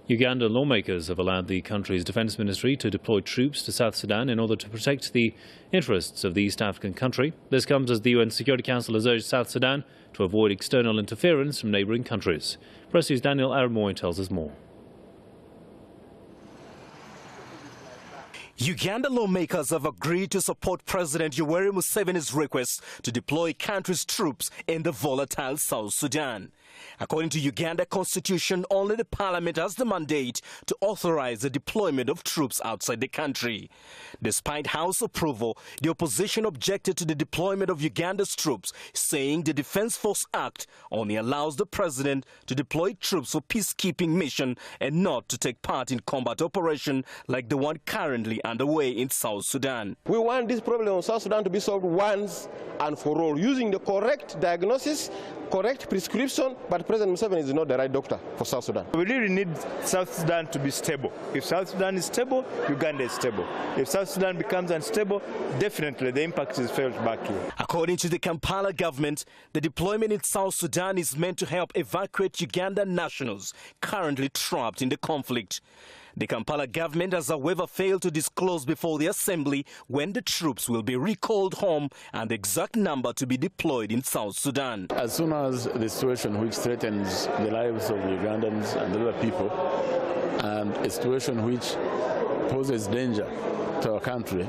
Ugandan lawmakers have allowed the country's defence ministry to deploy troops to South Sudan in order to protect the interests of the East African country. This comes as the UN Security Council has urged South Sudan to avoid external interference from neighbouring countries. Press News' Daniel Aramoy tells us more. Uganda lawmakers have agreed to support President Yoweri Museveni's request to deploy country's troops in the volatile South Sudan. According to Uganda constitution, only the parliament has the mandate to authorize the deployment of troops outside the country. Despite House approval, the opposition objected to the deployment of Uganda's troops, saying the Defence Force Act only allows the president to deploy troops for peacekeeping mission and not to take part in combat operation like the one currently underway in South Sudan. We want this problem of South Sudan to be solved once and for all, using the correct diagnosis, correct prescription, but President Museveni is not the right doctor for South Sudan. We really need South Sudan to be stable. If South Sudan is stable, Uganda is stable. If South Sudan becomes unstable, definitely the impact is felt back here. According to the Kampala government, the deployment in South Sudan is meant to help evacuate Ugandan nationals currently trapped in the conflict. The Kampala government has, however, failed to disclose before the assembly when the troops will be recalled home and the exact number to be deployed in South Sudan. As soon as the situation which threatens the lives of Ugandans and other people, and a situation which poses danger to our country,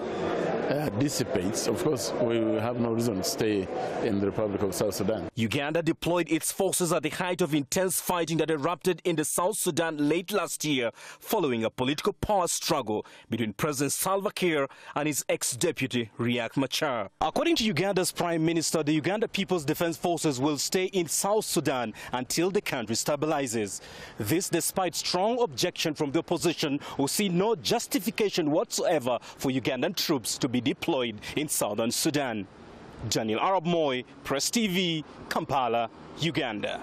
dissipates, of course, we will have no reason to stay in the Republic of South Sudan. Uganda deployed its forces at the height of intense fighting that erupted in the South Sudan late last year, following a political power struggle between President Salva Kiir and his ex-deputy Riek Machar. According to Uganda's Prime Minister, the Uganda People's Defense Forces will stay in South Sudan until the country stabilizes. This despite strong objection from the opposition, who see no justification whatsoever for Ugandan troops to be deployed in southern Sudan. Daniel Aramoy, Press TV, Kampala, Uganda.